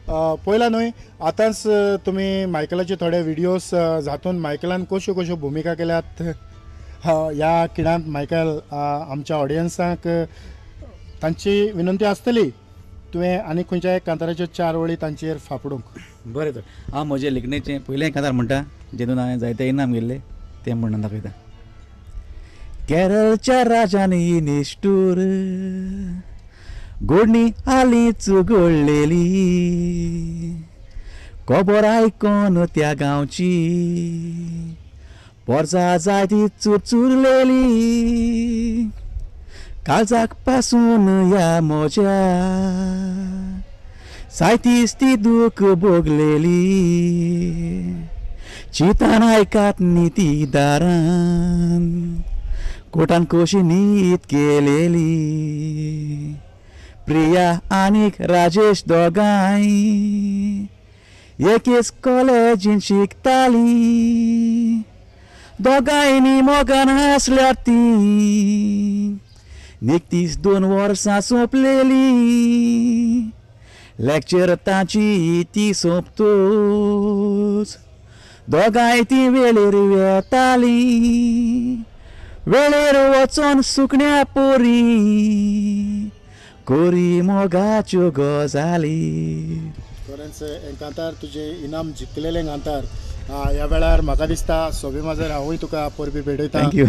पळयला न्हय आतांच तुमी मायकलाचे थोडे व्हिडियोज जातून मायकलान कश्यो कश्यो भुमिका केल्यात ह्या खिणांत मायकल आमच्या ऑडियन्सांक तांची विनंती आसतली तुवें आनी खंयच्याय कांताराच्यो 4 वळी तांचेर फाफडूंक. बरें तर हांव म्हजे लेखणेचें पयलें कांतार म्हणटा जेतून हांवें जायते इनाम गेल्ले तें म्हणून दाखयता. केरळच्या राजांनी निश्ठूर गोडणी आलीच गोडलेली खबर आयकून त्या गांवची पोरसां जायती चुरचुरलेली काळजाक पासून ह्या म्हज्या जायतीच ती दूख भोगलेली चितान आयकात न्ही ती दारान कोटान कशी न्हीद केलेली प्रिया आनीक राजेश दोगांय एकेच कॉलेजीन शिकताली दोगांयनी मोगान आसल्यार ती निकतीच 2 वर्सां सोंपलेली लेक्चर तांची ती सोंपतूच दोगांय ती वेळेर येताली वेळेर वचोन सुकण्या पोरी कोरी मोगाच्यो गजाली. खरेंच कांतार तुजे इनाम जिखलेलें कांतार ह्या वेळार म्हाका दिसता सोबी माजर हांवूय तुका परबी भेटयता. थँक्यू.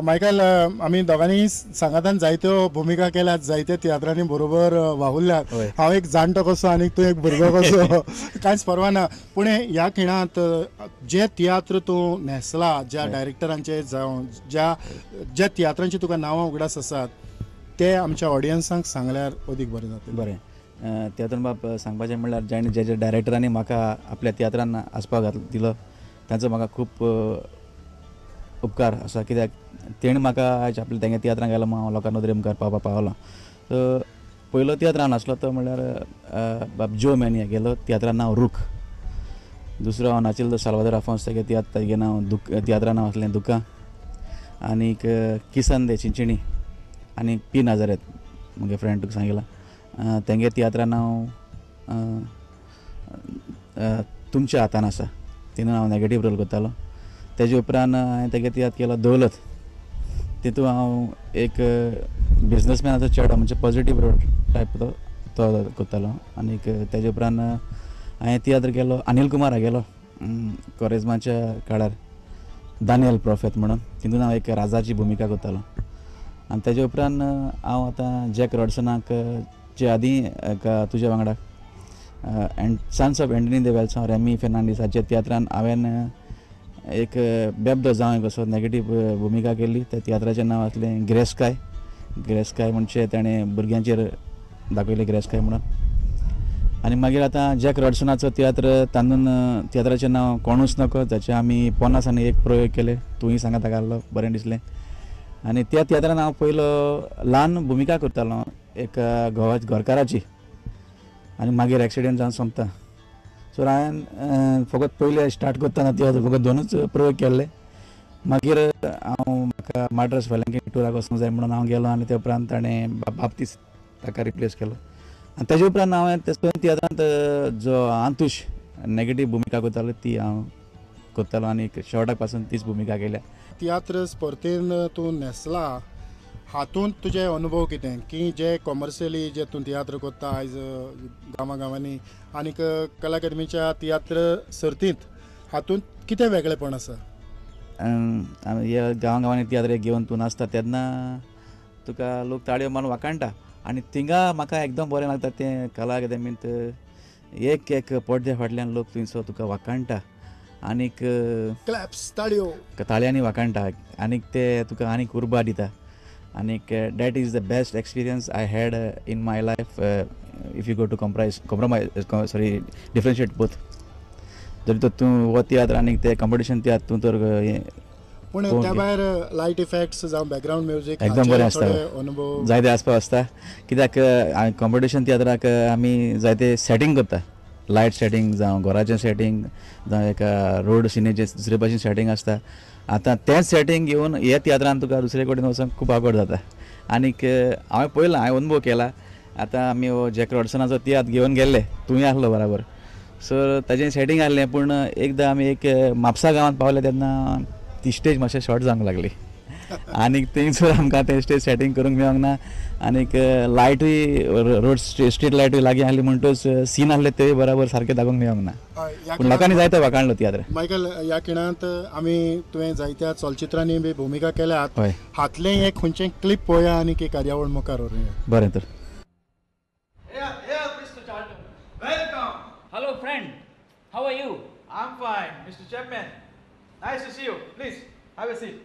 मायकल आमी दोगांनी सांगातान जायत्यो भुमिका केल्यात जायत्या तियात्रांनी बरोबर वावुरल्यात. हांव एक जाणटो कसो आनी तूं एक भुरगो कसो कांयच परवा ना पूण ह्या खिणांत जे तियात्र तूं न्हेसला ज्या डायरेक्टरांचे जावं ज्या तियात्रांची तुका नांवां उगडास आसात ते आमच्या ऑडियन्सांक सांगल्यार अदीक बरें जातलें. बरें तियात्रान बाब सांगपाचें म्हणल्यार जे जे डायरेक्टरांनी म्हाका आपल्या तियात्रान आसपाक दिलो तांचो म्हाका खूब उपकार आसा कित्याक तेणी म्हाका आयज आपल्या तेंगे तियात्रांक गेलो हांव लोकां नदरे मुखार पावपाक पावलो. सो पयलो तियात्र हांव नासलो तो म्हणल्यार बाब जो मॅनिया गेलो तियात्रान नांव रूख. दुसरो हांव नाचिल्लो तो साल्वादोर आफोन्स तेगे नांव तियात्रान नांव आसलें दुकां. आनीक किसन दे चिंचिणी आनी पी नाजारेत म्हगे फ्रेंड तुका सांगिला तेंगे तियात्रान नांव तुमच्या हातान आसा तितून हांव नेगेटीव रोल करतालो. तेजे उपरांत हांवें तेगे तियात्र केलो दौलत तितून हांव एक बिजनसमॅनाचो चेडो म्हणजे पॉजिटीव रोल टायप तो करतालो. आनीक तेजे उपरांत हांवें तियात्र केलो अनिल कुमारा गेलो कॉरेजमाच्या काळार दानियल प्रॉफेट म्हणून तितून हांव एक राजाची भुमिका करतालो. आनी तेजे उपरांत हांव आतां जॅक रॉडसनाक जे आदीं तुज्या वांगडा sons of Antony the wells Remy फेर्नांडीसाच्या तियात्रान हांवें एक बेबदो जावं कसो नेगेटीव भुमिका केल्ली. त्या तियात्राचें नांव आसलें ग्रेस्काय म्हणजे ताणें भुरग्यांचेर दाखयलें ग्रेस्काय म्हणून. आनी मागीर आतां जॅक रॉडसनाचो तियात्र तातूंत तियात्राचें नांव कोणूच नको जाचे आमी पोन्नासांनी एक प्रयोग केले तुंय सांगा ताका आहलो बरें दिसलें. आनी त्या तियात्रान हांव पयलो ल्हान भुमिका करतालो एक घरकाराची आनी मागीर एक्सिडेंट जावन सोंपता. सो हांवें फकत पयले स्टार्ट करतना तियात्र फकत 2च प्रयोग केल्ले. मागीर म्हाका माड्रास वेलंकणी टुराक वचूंक जाय म्हणून हांव गेलो आनी ते उपरांत ताणें बाप्तीस ताका रिप्लेस केलो. आनी तेजे उपरांत हांवें तेच तियात्रांत जो आंतुश नेगेटीव भुमिका करतालो ती हांव करतालो आनी शेवटाक पासून तीच भुमिका केल्या. तियात्र स्पर्धेन तूं न्हेसला हातूंत तुजे अनुभव कितें की जे कॉमर्शियली जे तूं तियात्र करता आयज गांवांनी आनीक कला अकादमीच्या तियात्र सर्तींत हातूंत कितें वेगळेपण आसा? ह्या गांवांनी तियात्र घेवन तूं नाचता तेन्ना तुका लोक ताळयो मारून वाखाणटा आनी थिंगा म्हाका एकदम बरें लागता तें कला अकादमींत एक पडद्या फाटल्यान लोक थंयसर तुका वाखाणटा आनीक क्लॅप्स ताळयांनी वाखाणटा आनीक ते तुका आनीक उर्बा दिता. आनीक that is the best experience I had in my life if you go to differentiate both. जरी तर तूं हो तियात्र आनीक ते कॉम्पिटिशन तियात्र तूं तर पूण त्या भायर लायट इफेक्ट्स जावं बॅकग्रावंड म्युजीक एकदम बरें आसता अनुभव जायते आसपाक आसता कित्याक कॉम्पिटिशन तियात्राक आमी जायते सेटींग करता लायट सेटींग जावं घराचें सेटींग जावं एका रोड सिनेचें दुसरे भाशेन सेटींग आसता. आतां तेंच सेटींग घेवन हे तियात्रान तुका दुसरे कडेन वचूंक खूब आवड जाता. आनीक हांवें पळयलां हांवें अनुभव केला आतां आमी हो जॅक रॉडसनाचो तियात्र घेवन गेल्ले तुवें आसलो बराबर सो ताजें सेटींग आहलें पूण एकदां आमी एक म्हापसा गांवांत पावले तेन्ना ती स्टेज मातशें शॉर्ट जावंक लागली आनीक थंयसर आमकां तें स्टेज सेटींग करूंक मेळोंक ना आनीक लायटूय रोड स्ट्रीट लायटूय लागीं आहली म्हणटूच सीन आहले ते बराबर सारके दाखोवंक मेळोंक ना पूण लोकांनी जायतो वाखाणलो तियात्र मायकल ह्या खिणांत आमी तुवें जायत्या चलचित्रांनी बी भुमिका केल्यात हय हातलें एक खंयचें क्लिप पळोवया आनीक एक कार्यावळ मुखार व्हरुया बरें तर Hello, friend. How are you? I'm fine, Mr. Chapman. Nice to see you. Please, have a seat.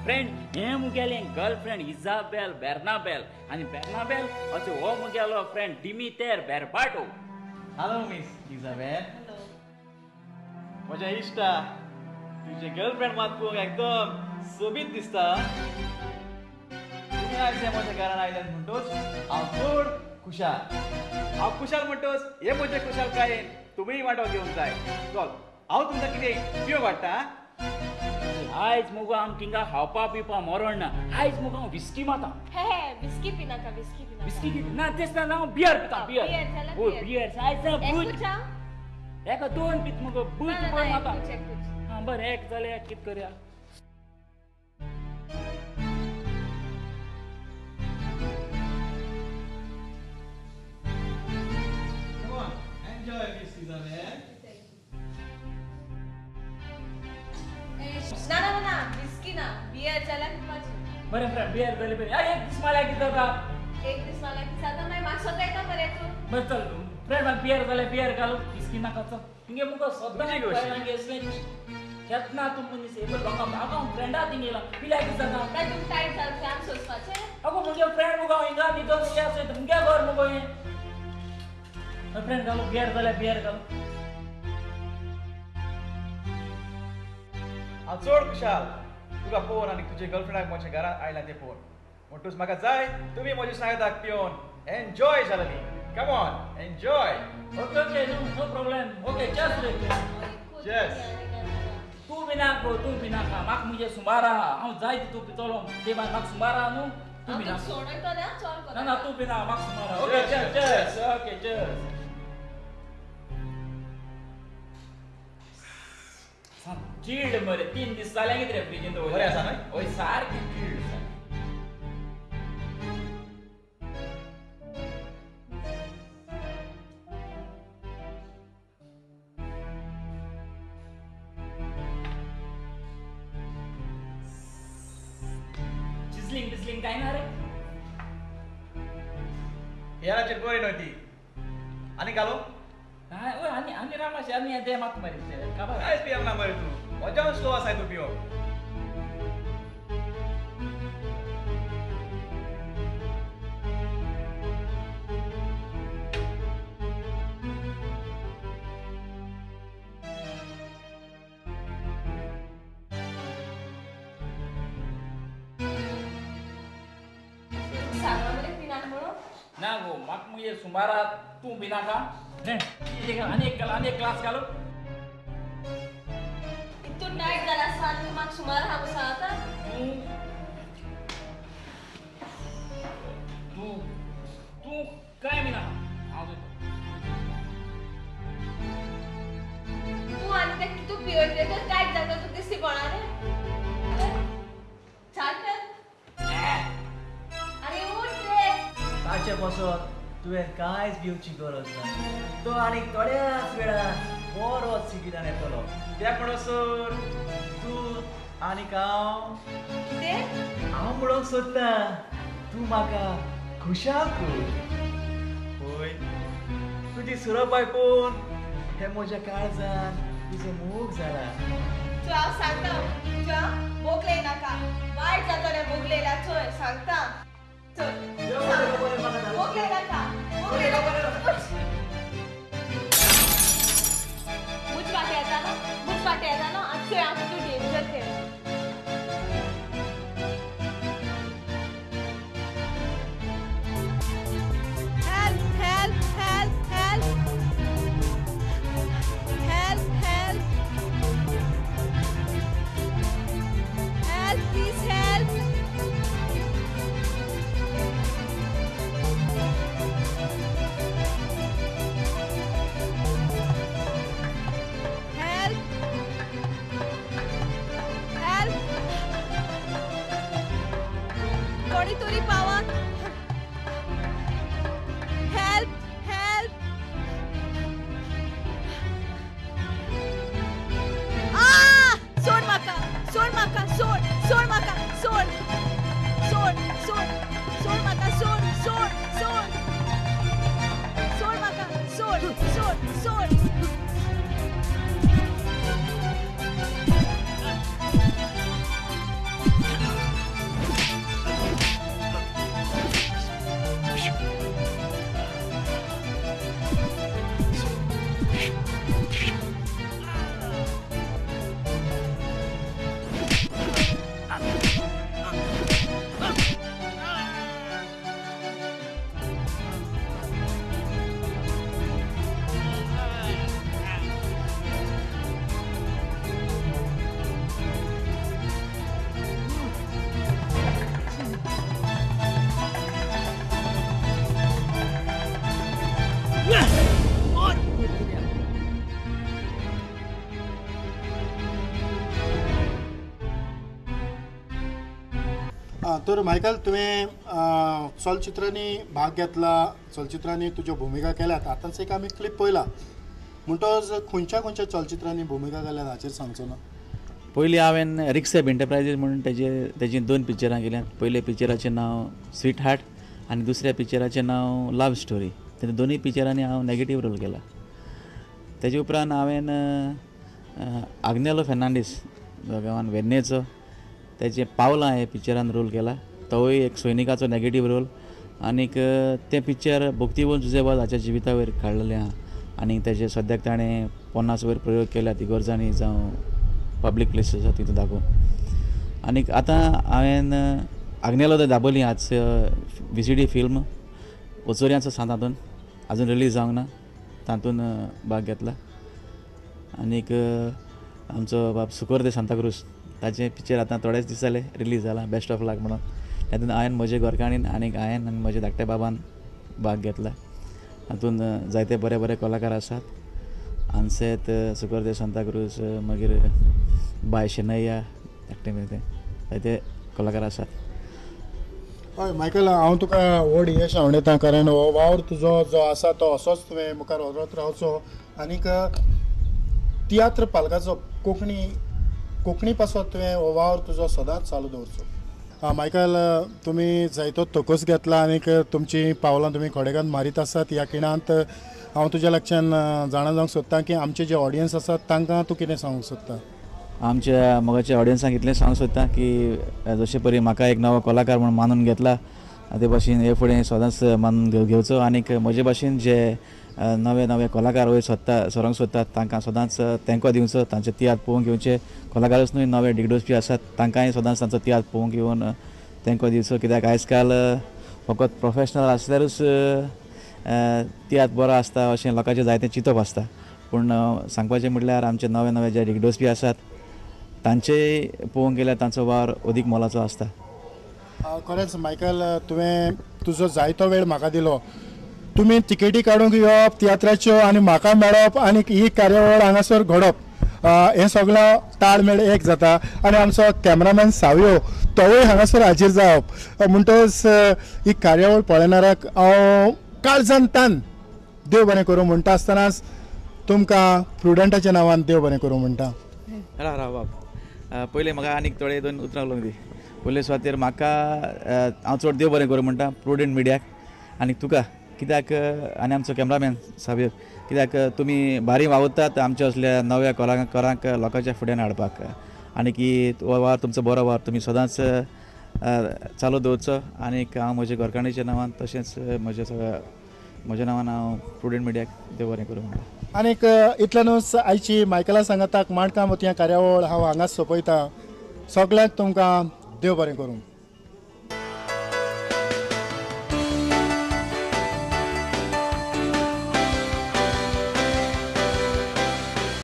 Friend, हे मुगेले गर्लफ्रेंड इजाबेल बेर्नाबेल आणि बेर्नाबेल अचो हो मुगेलो फ्रेंड डिमितर बेरबाटो. Hello, Miss Isabel. माझ्या इष्टा तुझे गर्लफ्रेंड मात पळोवंक एकदम सोबीत दिसता. तुम्ही आयचे माझ्या घरान आयल्यात म्हणटोच हांव चड खुशाल. हांव खुशाल म्हणटोच हे म्हजे खुशालकायेन तुमीय वांटो घेवंक जाय. चल हांव तुमकां कितें पियो वाडटा. आयज मुगो आमकिंगा खावपा पिवपा मरण ना. आयज मुगो हांव विस्की माता. हे whisky Pinaka whisky Pinaka whisky ना तेच ना हांव बियर पिता बियर. बियर जाला ओ बियर. बियर आयज ना बूज. एकूचा एका दोन पीत मुगो बूज ना पण ना माता. एकूच हां बरें एक जालें एक कित करया. Come on, enjoy, Miss Isabel. ना ना ना विस्की ना बियर जाला पिवपाची. बरें फ्रेंड बियर जालें बरें. एक दीस मला कित जाता. एक दीस मला की जाता माय मागसो येता बरे तू. बरं चल फ्रेंड म्हाका बियर जाल्यार बियर घाल विस्की नाका चल. हिंगे मुगो सद्दां तुजी गोष्ट. बायलांगे असलें केतना तूं मनीस हे लोकां म्हाका फ्रेंडा थिंगेला पिल्या कित जाता. काय तुम टाइट जाल फॅन सोसपाचे. अगो मुगे फ्रेंड मुगो हिंगा न्हिदोन मुगे आसय मुगे घर मुगो हें. फ्रेंड घालू बियर जाल्यार बियर घाल. हांव चड खुशाल तुका पळोवन आनी तुजे गर्लफ्रेंडाक म्हज्या घरान आयला ते पळोवन. म्हणटूच म्हाका जाय तुमी म्हज्या सांगताक पिवन एन्जॉय जालेली. Come on enjoy. Okay okay no problem. Okay चल रे. Yes. तूं बी नाका तूं बी नाका म्हाका मुगे सुमार आहा. हांव जाय तूं पितलो ते भायर म्हाका सुमार आहा न्हू. तूं बी आमी नाका. सोडून कोना चल कोना. ना ना तूं बी नाका म्हाका सुमार आहा. ओके Yes, चल yes, चल ओके चल. चीड मरे 3 दीस जाले कितें रे फ्रिजीन दवरलें. बरें आसा न्हय? हय सारकी चीड आसा. चिजलिंग बिजलिंग काय ना रे. हेराचेर बरी न्हय ती. आनी घालू ओय आनी रामाशी आनी दे म्हाका मरे काबार. कांयच पियेंक ना मरे तूं. मजावन स्लो आसाय तूं पिवप. सांगा बरे पिनाक म्हणून. ना गो म्हाका मुगे सुमारा तूं बी नाका. आनी एक ग्लास घालू. इतून टाइट जाला सांग तू म्हाका सुमार हा मुसा आता. तू काय बी नाका. हांव जाता. तू आणि ते कितू पिवते तर टाइट जाता तू दिसती कोणाने. चाल कर. अरे उठ रे. ताचे पासून तुवें कांयच भिवची गरज ना. तो आनीक थोड्याच वेळान बरो सिटींतल्यान येतलो. त्या म्हणसर तूं आनीक हांव कितें? हांव म्हणूंक सोदता तूं म्हाका खुशाल कर. पळय तुजी सुरपाय पळोवन हे म्हज्या काळजान तुजें मोग जाला. तू हांव सांगता तुझ्या मोगले नाका. वायट जातो रे मोगलेला चोय सांगता. चल मोगले नाका. मोगले नाका. मुझ वाटे येता नो. मुझ वाटे येता नो. आजचे हांव तू डेंजर खेळ. Help, help, help, help. Help, help. Help me. थोडी तरी पावात हेल्प हेल्प सोड म्हाका सोड म्हाका सोड सोड म्हाका सोड सोड सोड सोड म्हाका सोड सोड सोड सोड म्हाका सोड सोड सोड तर मायकल तुवें चलचित्रांनी भाग घेतला चलचित्रांनी तुज्यो भुमिका केल्यात आतांच एक आमी क्लिप पळयला म्हणटच खंयच्या खंयच्या चलचित्रांनी भुमिका केल्यात हाचेर सांगचो ना पयलीं हांवें रिक्सेप एंटरप्रायजीस म्हणून तेजी 2 पिक्चरां केल्यात पयल्या पिक्चराचें नांव स्वीट हार्ट आनी दुसऱ्या पिक्चराचें नांव लव स्टोरी ते दोनूय पिक्चरांनी हांव नेगेटीव रोल केला तेजे उपरांत हांवें आग्नेलो फेर्नांडीस जो गांवान वेर्नेचो तेजे पावलां हे पिक्चरान रोल केला तोय एक सैनिकाचो नेगेटीव रोल आनीक तें पिक्चर भक्तीवन जुजेबाज हाच्या जिविता वयर काडलेलें आहा आनी तेजे सद्याक ताणें 50 वयर प्रयोग केल्या तिगोर्जांनी जावं पब्लीक प्लेसीस आसा तितून दाखोवन आनीक आतां हांवें आग्नेलो ते दाबोली आज VCD फिल्म ओचोऱ्यांचो सांतातून आजून रिलीज जावंक ना तातूंत भाग घेतला आनीक आमचो बाब सुकोर दे सांताक्रूज ताचें पिक्चर आतां थोडेच दीस जाले रिलीज जाला बेस्ट ऑफ लक म्हणून तातूंत हांवें म्हजे घरकाणीन आनीक हांवें आनी म्हजे धाकट्या बाबान भाग घेतला हातूंत जायते बरे बरे कलाकार आसात आनसेत सुकोर दे सांताक्रूज मागीर बाय शेनय्या धाकटे ते जायते कलाकार आसात हय मायकल हांव तुका व्हड यश आवडटा कारण हो वावर तुजो जो आसा तो असोच तुवें मुखार व्हरत रावचो आनीक तियात्र पालकाचो कोंकणी पासत तुवें हो वावर तुजो सदांच चालू दवरचो मायकल तुमी जायतो तोकूस घेतला आनीक तुमची पावलां तुमी खोडेगांत मारीत आसात ह्या खिणांत हांव तुज्या लागच्यान जाणा जावंक सोदतां की आमचे जे ऑडियन्स आसात तांकां तूं कितें सांगूंक सोदता आमच्या मोगाच्या ऑडियन्सांक इतलें सांगूंक सोदता की जशे परी म्हाका एक नवो कलाकार म्हणून मानून घेतला ते भाशेन हे फुडें सदांच मानून घेवचो आनीक म्हजे भाशेन जे नवे नवे कलाकार वयर सरोंक सोदतात तांकां सदांच तेंको दिवचो तांचे तियात्र पळोवंक घेवचे कलाकारच न्हय नवे दिग्दर्शक आसात तांकांय सदांच तांचो तियात्र पळोवंक घेवन तेंको दिवचो कित्याक आयज काल फकत प्रोफेशनल आसल्यारूच तियात्र बरो आसता अशें लोकांचें जायतें चिंतप आसता पूण सांगपाचें म्हटल्यार आमचे नवे नवे जे दिग्दर्शक आसात तांचेय पळोवंक गेल्यार तांचो वावर अदीक मोलाचो आसता खरेंच मायकल तुवें तुजो जायतो वेळ म्हाका दिलो तुमी तिकेटी काडूंक येवप तियात्राच्यो आनी म्हाका मेळप आनी ही कार्यावळ हांगासर घडप हें सगळें ताळमेळ एक जाता आनी आमचो कॅमेरामॅन सावयो तोवूय हांगासर हाजीर जावप म्हणटच ही कार्यावळ पळयणाऱ्याक हांव काळजान तान देव बरें करूं म्हणटा आसतनाच तुमकां प्रुडंटाच्या नांवान देव बरें करूं म्हणटा राव बाब पयलें म्हाका आनीक थोडे 2 उतरां उलोवंक दी पयले सुवातेर म्हाका हांव चड देव बरें करूं म्हणटा प्रुडंट मिडियाक आनी तुका कित्याक आनी आमचो कॅमेरामॅन साबीर कित्याक तुमी भारी वावुरतात आमच्या असल्या नव्या कलाकारांक लोकांच्या फुड्यान हाडपाक आनी की वावर तुमचो बरो वावर तुमी सदांच चालू दवरचो आनीक हांव म्हज्या घरकाणीच्या नांवान तशेंच म्हज्या नांवान हांव प्रुडंट मिडियाक देव बरें करूं म्हणटा आनीक इतल्यानूच आयची मायकला सांगाताक माणकां मोतयां कार्यावळ हांव हांगाच सोंपयता सगळ्यांक तुमकां देव बरें करूं